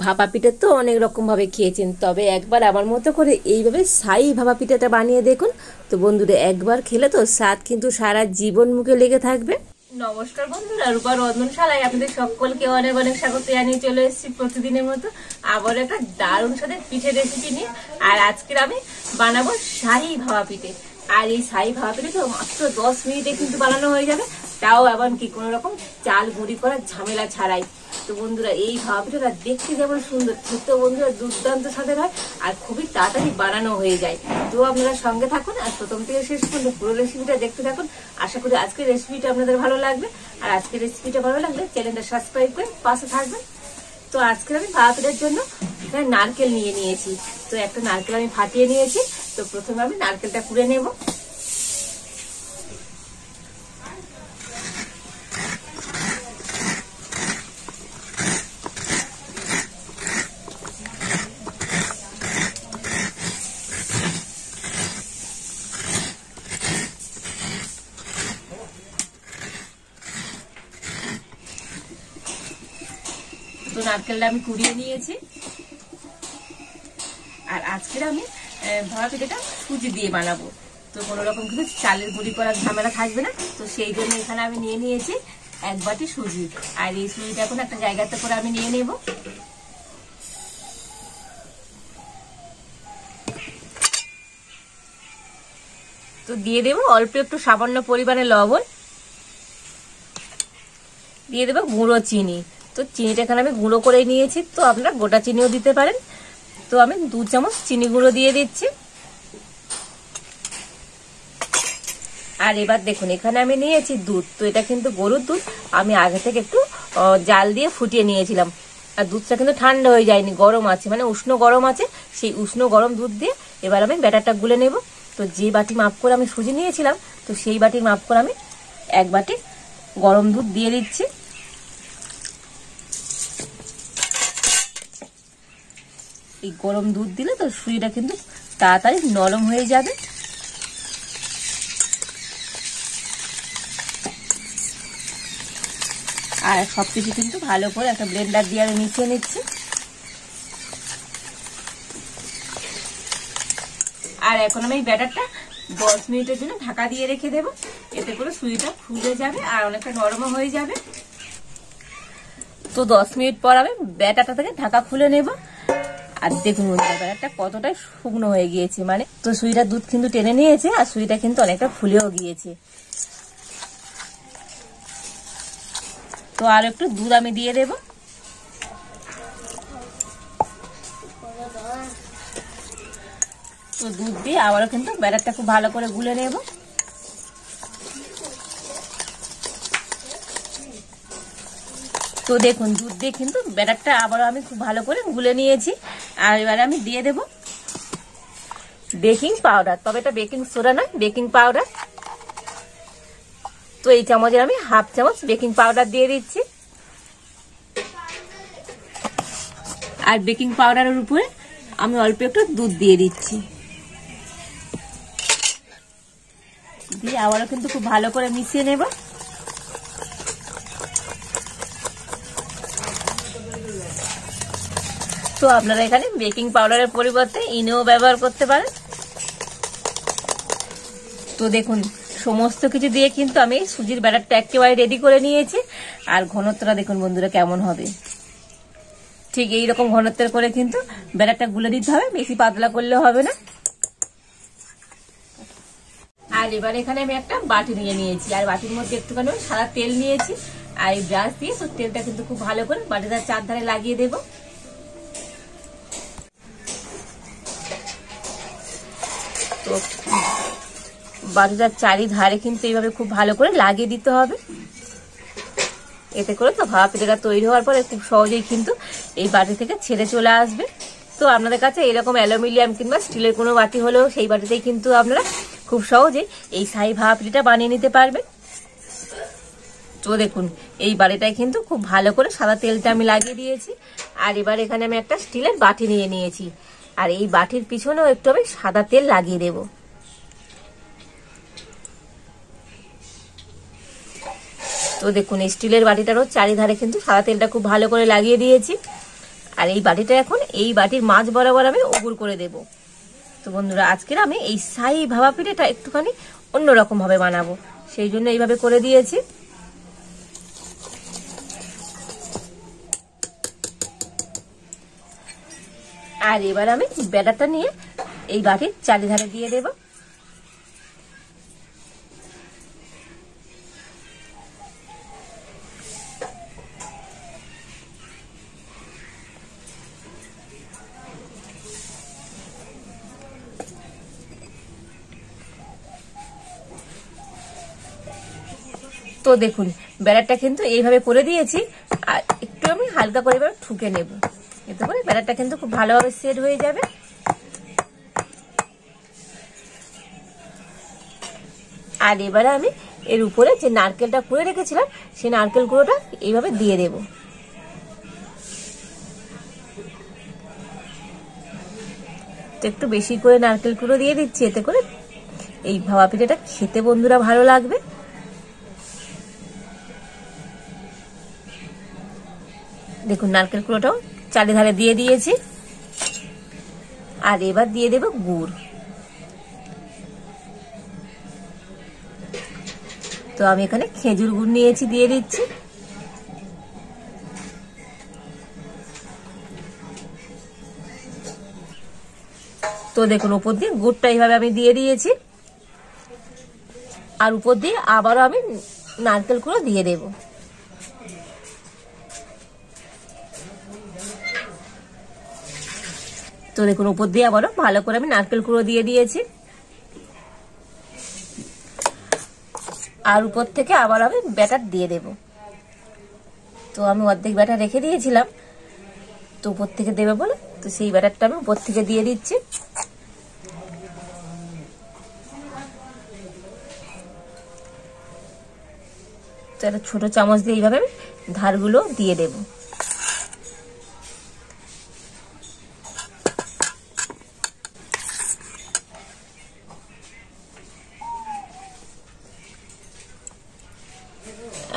ভাপা পিঠে তো অনেক রকমভাবে খেয়েছেন, তবে একবার আমার মতো করে এইভাবে সাই ভাপা পিঠাটা বানিয়ে দেখুন। তো বন্ধুরা, একবার খেলে তো স্বাদ কিন্তু সারা জীবন মুখে লেগে থাকবে। নমস্কার বন্ধুরা, রূপা রন্ধনশালায় আপনাদের সকলকে অনেক অনেক স্বাগত জানিয়ে চলে এসেছি প্রতিদিনের মতো আবার একটা দারুণ স্বাদের পিঠে রেসিপি নিয়ে। আর আজকের আমি বানাবো শাহী ভাপা পিঠে। আর এই শাহী ভাপা পিঠে তো মাত্র 10 মিনিটে কিন্তু বানানো হয়ে যাবে, তাও এমন কি কোনো রকম চাল গুঁড়ি করার ঝামেলা ছাড়াই। তো বন্ধুরা, এই ভাপা পিঠাটা দেখতে যেমন সুন্দর, খেতে বন্ধুরা দুর্দান্ত স্বাদের হয় আর খুবই তাড়াতাড়ি বানানো হয়ে যায়। তো আপনারা সঙ্গে থাকুন আর প্রথম থেকে শেষ পর্যন্ত পুরো রেসিপিটা দেখতে থাকুন। আশা করি আজকের রেসিপিটা আপনাদের ভালো লাগবে। আর আজকের রেসিপিটা ভালো লাগলে চ্যানেলটা সাবস্ক্রাইব করে পাশে থাকবেন। তো আজকে আমি ভাপা পিঠার জন্য এখানে নারকেল নিয়ে নিয়েছি। তো একটা নারকেল আমি ফাটিয়ে নিয়েছি। তো প্রথমে আমি নারকেলটা কুড়ে নেব। তো নারকেলটা আমি কুড়িয়ে নিয়েছি। আর আজকের আমি ভাপা পিঠাটা সুজি দিয়ে বানাবো। তো কোনো রকম কিন্তু চালের গুঁড়ি করার ঝামেলা থাকবে না। তো সেই জন্য এখানে আমি নিয়ে নিয়েছি 1 বাটি সুজি। আর এই সুজিটা এখন একটা জায়গাতে করে আমি নিয়ে নেব। তো দিয়ে দেবো অল্প একটু সামান্য পরিমাণে লবণ, দিয়ে দেবো গুঁড়ো চিনি। তো চিনিটা এখানে আমি গুঁড়ো করে নিয়েছি, তো আপনারা গোটা চিনিও দিতে পারেন। তো আমি 2 চামচ চিনি গুঁড়ো দিয়ে দিচ্ছি। আর এবার দেখুন, এখানে আমি নিয়েছি দুধ। তো এটা কিন্তু গরুর দুধ, আমি আগে থেকে একটু জাল দিয়ে ফুটিয়ে নিয়েছিলাম। আর দুধটা কিন্তু ঠান্ডা হয়ে যায়নি, গরম আছে, মানে উষ্ণ গরম আছে। সেই উষ্ণ গরম দুধ দিয়ে এবার আমি ব্যাটারটা গুলে নেব। তো যে বাটি মাপ করে আমি সুজি নিয়েছিলাম, তো সেই বাটির মাপ করে আমি 1 বাটি গরম দুধ দিয়ে দিচ্ছি। এই গরম দুধ দিলে তো সুজিটা কিন্তু তাড়াতাড়ি নরম হয়ে যাবে। আর সবকিছু কিন্তু ভালো করে একটা ব্লেন্ডার দিয়ে আমি মিশিয়ে নিচ্ছি। আর এখন আমি এই ব্যাটারটা 10 মিনিটের জন্য ঢাকা দিয়ে রেখে দেবো। এতে করে সুজিটা ফুলে যাবে আর অনেকটা নরমও হয়ে যাবে। তো 10 মিনিট পর আমি ব্যাটারটা থেকে ঢাকা খুলে নেব। আর দেখুন ব্যাটারটা কতটা শুকনো হয়ে গিয়েছে, মানে তো সুজিটা দুধ কিন্তু টেনে নিয়েছে আর সুজিটা কিন্তু অনেকটা ফুলেও গিয়েছে। তো আর একটু দুধ আমি দিয়ে দেব। তো দুধ দিয়ে আবারও কিন্তু ব্যাটারটা খুব ভালো করে গুলে নেব। তো দেখুন, দুধ দিয়ে কিন্তু ব্যাটারটা আবারও আমি খুব ভালো করে গুলে নিয়েছি। আর এবারে আমি দিয়ে দেব বেকিং পাউডার, তবে এটা বেকিং সোডা নয়, বেকিং পাউডার। তো এই চামচের আমি 1/2 চামচ বেকিং পাউডার দিয়ে দিচ্ছি। আর বেকিং পাউডারের উপরে আমি অল্প একটু দুধ দিয়ে দিচ্ছি। দিয়ে আবারও কিন্তু খুব ভালো করে মিশিয়ে নেব। তো আপনারা এখানে বেকিং পাউডারের পরিবর্তে ইনোও ব্যবহার করতে পারেন। তো দেখুন, সমস্ত কিছু দিয়ে কিন্তু আমি সুজির ব্যাটারটা একেবারে রেডি করে নিয়েছি। আর ঘনত্বটা দেখুন বন্ধুরা কেমন হবে, ঠিক এইরকম ঘনত্বের করে কিন্তু ব্যাটারটা গুলে দিতে হবে, বেশি পাতলা করলে হবে না। আর এবার এখানে আমি একটা বাটি নিয়ে নিয়েছি, আর বাটির মধ্যে একটুখানি সাদা তেল নিয়েছি। আর এই ব্রাশ দিয়ে তো তেলটা কিন্তু খুব ভালো করে বাটিটার চারধারে লাগিয়ে দেব। তো বাটিটার চারিধারে কিন্তু এইভাবে খুব ভালো করে লাগিয়ে দিতে হবে। এতে করে তো ভাপা পিঠাটা তৈরি হওয়ার পরে খুব সহজেই কিন্তু এই বাটি থেকে ছেড়ে চলে আসবে। তো আপনাদের কাছে এরকম অ্যালুমিনিয়াম কিংবা স্টিলের কোনো বাটি হলেও সেই বাটিতেই কিন্তু আপনারা খুব সহজেই এই শাহী ভাপা পিঠাটা বানিয়ে নিতে পারবেন। তো দেখুন, এই বাটিটায় কিন্তু খুব ভালো করে সাদা তেলটা আমি লাগিয়ে দিয়েছি। আর এবার এখানে আমি একটা স্টিলের বাটি নিয়ে নিয়েছি। আর এই বাটির পিছনেও একটু আমি সাদা তেল লাগিয়ে দেব। তো দেখুন, স্টিলের বাটিটারও চারিধারে কিন্তু সাদা তেলটা খুব ভালো করে লাগিয়ে দিয়েছি। আর এই বাটিটা এখন এই বাটির মাঝ বরাবর আমি উগুর করে দেব। তো বন্ধুরা আজকের আমি এই সাই ভাপা পিঠাটা একটুখানি অন্যরকম ভাবে বানাবো, সেই জন্য এইভাবে করে দিয়েছি। আর এবার আমি ব্যাটারটা নিয়ে এই বাটির চারিধারে দিয়ে দেব। তো দেখুন ব্যাটারটা কিন্তু এইভাবে করে দিয়েছি, আর একটু আমি হালকা করে এবার ঠুকে নেব, এতে করে ব্যাটারটা কিন্তু খুব ভালোভাবে সেট হয়ে যাবে। আর এবারে আমি এর উপরে যে নারকেলটা কুড়ে রেখেছিলাম সেই নারকেল কুড়োটা এইভাবে দিয়ে দেব। তো একটু বেশি করে নারকেল কুড়ো দিয়ে দিচ্ছি, এতে করে এই ভাপা পিঠাটা খেতে বন্ধুরা ভালো লাগবে। দেখুন নারকেল কুড়োটাও চারিধারে দিয়ে দিয়েছি। আর এবার দিয়ে দেব গুড়। তো আমি এখানে খেজুর গুড় নিয়েছি, দিয়ে দিচ্ছি। তো দেখুন উপর দিয়ে গুড়টা এইভাবে আমি দিয়ে দিয়েছি, আর উপর দিয়ে আবারও আমি নারকেল কুড়ো দিয়ে দেব। তো দেখুন উপর দিয়ে আবারও ভালো করে আমি নারকেল কুড়ো দিয়ে দিয়েছি, আর উপর থেকে আবার আমি ব্যাটার দিয়ে দেব। তো আমি অর্ধেক ব্যাটার রেখে দিয়েছিলাম, তো উপর থেকে দেবে বলে তো সেই ব্যাটারটা আমি উপর থেকে দিয়ে দিচ্ছি। তো একটা ছোট চামচ দিয়ে এইভাবে আমি ধারগুলো দিয়ে দেব।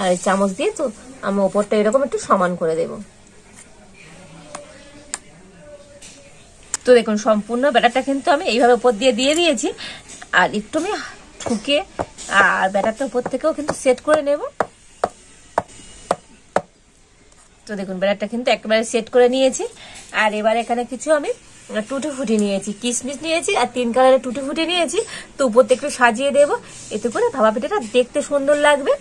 আর চামচ দিয়ে তো আমি ওপরটা এরকম একটু সমান করে দেব। তো দেখুন সম্পূর্ণ ব্যাটারটা কিন্তু আমি এইভাবে উপর দিয়ে দিয়েছি, আর একটু আমি ঠুকে আর ব্যাটারটা উপর থেকেও কিন্তু সেট করে নেব। তো দেখুন ব্যাটারটা কিন্তু একেবারে সেট করে নিয়েছি। আর এবার এখানে কিছু আমি টুটি ফুটি নিয়েছি, কিশমিশ নিয়েছি, আর 3 কালারের টুটি ফুটি নিয়েছি। তো উপর থেকে একটু সাজিয়ে দেব, এতে করে ভাপা পিঠাটা দেখতে সুন্দর লাগবে।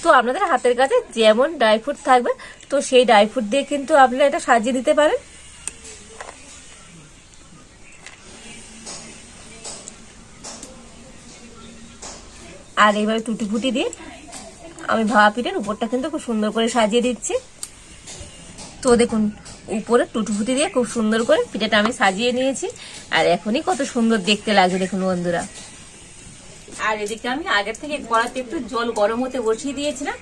তো আপনাদের হাতের কাছে যেমন ড্রাই ফ্রুট থাকবে তো সেই ড্রাই ফ্রুট দিয়ে কিন্তু আপনারা এটা সাজিয়ে দিতে পারেন। আর এইভাবে টুটি ফুটি দিয়ে আমি ভাপা পিঠার উপরটা কিন্তু খুব সুন্দর করে সাজিয়ে দিচ্ছি। তো দেখুন উপরে টুটি ফুটি দিয়ে খুব সুন্দর করে পিঠাটা আমি সাজিয়ে নিয়েছি, আর এখনই কত সুন্দর দেখতে লাগছে দেখুন বন্ধুরা। আর এদিকে আমি আগের থেকে কড়াতে একটু জল গরম হতে বসিয়ে দিয়েছিলাম,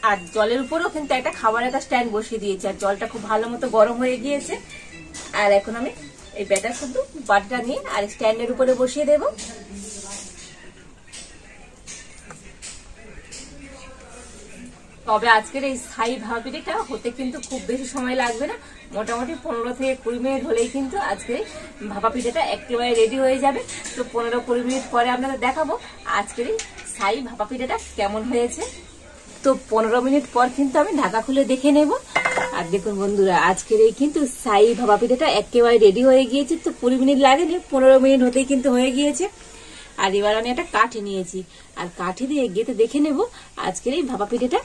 আর জলের উপরেও কিন্তু একটা খাবারের একটা স্ট্যান্ড বসিয়ে দিয়েছি, আর জলটা খুব ভালো মতো গরম হয়ে গিয়েছে। আর এখন আমি এই ব্যাটার শুধু বাটিটা নিয়ে আর স্ট্যান্ডের উপরে বসিয়ে দেব। তবে আজকের এই স্থায়ী ভাপা পিঠাটা হতে কিন্তু খুব বেশি সময় লাগবে না, মোটামুটি 15 থেকে 20 মিনিট হলেই কিন্তু আজকের ভাপা পিঠাটা একেবারে রেডি হয়ে যাবে। তো 15-20 মিনিট পরে আপনাদের দেখাবো আজকের এই স্থায়ী ভাপা পিঠাটা কেমন হয়েছে। তো 15 মিনিট পর কিন্তু আমি ঢাকা খুলে দেখে নেব। আর দেখুন বন্ধুরা আজকের এই কিন্তু স্থায়ী ভাপা পিঠাটা একেবারে রেডি হয়ে গিয়েছে। তো 20 মিনিট লাগেনি, 15 মিনিট হতেই কিন্তু হয়ে গিয়েছে। আর এবার আমি একটা কাঠি নিয়েছি, আর কাঠি দিয়ে গেতে দেখে নেব আজকের এই ভাপা পিঠাটা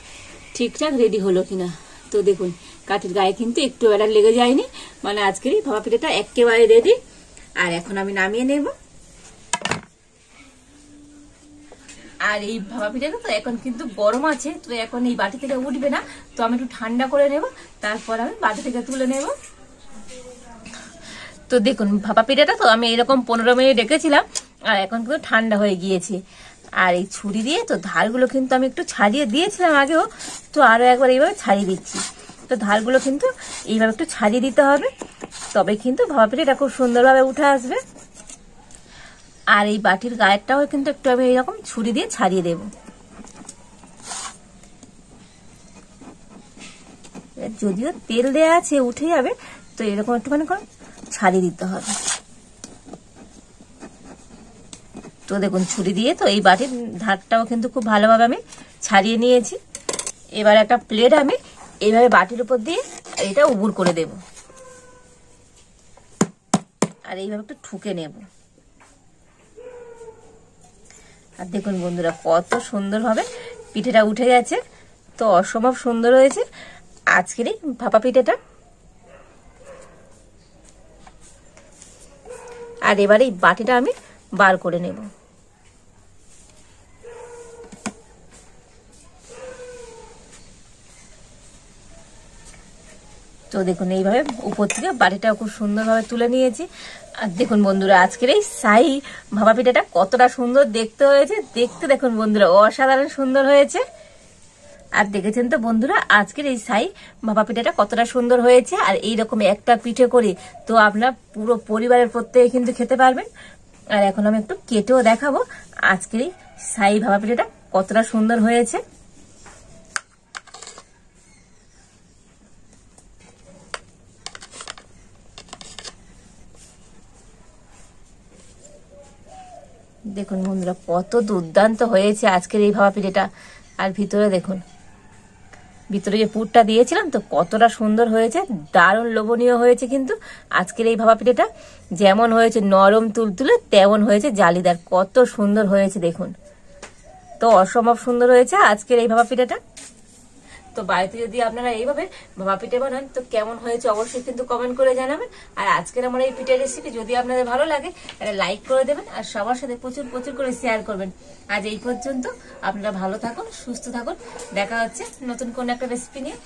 ঠিকঠাক রেডি হলো কিনা। তো দেখুন কাঠির গায়ে কিন্তু একটু ব্যাটার লেগে যায়নি, মানে আজকের এই ভাপা পিঠাটা একেবারে রেডি। আর এখন আমি নামিয়ে নেব। আর এই ভাপা পিঠাটা তো এখন কিন্তু গরম আছে, তো এখন এই বাটি থেকে উঠবে না, তো আমি একটু ঠান্ডা করে নেব, তারপর আমি বাটি থেকে তুলে নেব। তো দেখুন ভাপা পিঠাটা তো আমি এরকম 15 মিনিট রেখেছিলাম, আর এখন কিন্তু ঠান্ডা হয়ে গিয়েছে। আর এই ছুরি দিয়ে তো ধারগুলো কিন্তু আমি একটু ছাড়িয়ে দিয়েছিলাম আগেও, তো আরো একবার এইভাবে ছাড়িয়ে দিচ্ছি। তো ধারগুলো কিন্তু এইভাবে একটু ছাড়িয়ে দিতে হবে, তবে কিন্তু ভাপা পিঠাটা খুব সুন্দরভাবে উঠে আসবে। আর এই বাটির গায়েরটাও কিন্তু একটু আমি এইরকম ছুরি দিয়ে ছাড়িয়ে দেব। যদিও তেল দেয়া আছে উঠে যাবে, তো এরকম একটুখানি করে ছাড়িয়ে দিতে হবে। তো দেখুন ছুরি দিয়ে তো এই বাটির ধারটাও কিন্তু খুব ভালোভাবে আমি ছাড়িয়ে নিয়েছি। এবার একটা প্লেট আমি এইভাবে বাটির উপর দিয়ে এটা উবুর করে দেব, আর এইভাবে একটু ঠুকে নেব। আর দেখুন বন্ধুরা কত সুন্দরভাবে পিঠেটা উঠে গেছে, তো অসম্ভব সুন্দর হয়েছে আজকের এই ভাপা পিঠেটা। আর এবারে এই বাটিটা আমি বার করে নেব। তো দেখুন এইভাবে উপর থেকে বাটিটাও খুব সুন্দরভাবে তুলে নিয়েছি। আর দেখুন বন্ধুরা আজকের এই সাই ভাপা পিঠাটা কতটা সুন্দর দেখতে হয়েছে, দেখতে দেখুন বন্ধুরা অসাধারণ সুন্দর হয়েছে। আর দেখেছেন তো বন্ধুরা আজকের এই সাই ভাপা পিঠাটা কতটা সুন্দর হয়েছে। আর এইরকম একটা পিঠে করে তো আপনার পুরো পরিবারের প্রত্যেকে কিন্তু খেতে পারবেন। আর এখন আমি একটু কেটেও দেখাবো আজকের এই সাই ভাপা পিঠাটা কতটা সুন্দর হয়েছে। দেখুন বন্ধুরা কত দুর্দান্ত হয়েছে আজকের এই ভাপা পিঠেটা। আর ভিতরে দেখুন, ভিতরে যে পুরটা দিয়েছিলাম তো কতটা সুন্দর হয়েছে, দারুণ লোভনীয় হয়েছে কিন্তু আজকের এই ভাপা পিঠেটা। যেমন হয়েছে নরম তুলতুলে, তেমন হয়েছে জালিদার, কত সুন্দর হয়েছে দেখুন। তো অসম্ভব সুন্দর হয়েছে আজকের এই ভাপা পিঠেটা। তো বাড়িতে যদি আপনারা এইভাবে ভাপা পিঠে বানান তো কেমন হয়েছে অবশ্যই কিন্তু কমেন্ট করে জানাবেন। আর আজকের আমার এই পিঠের রেসিপি যদি আপনাদের ভালো লাগে তাহলে লাইক করে দেবেন, আর সবার সাথে প্রচুর প্রচুর করে শেয়ার করবেন। আজ এই পর্যন্ত, আপনারা ভালো থাকুন, সুস্থ থাকুন, দেখা হচ্ছে নতুন কোন একটা রেসিপি নিয়ে।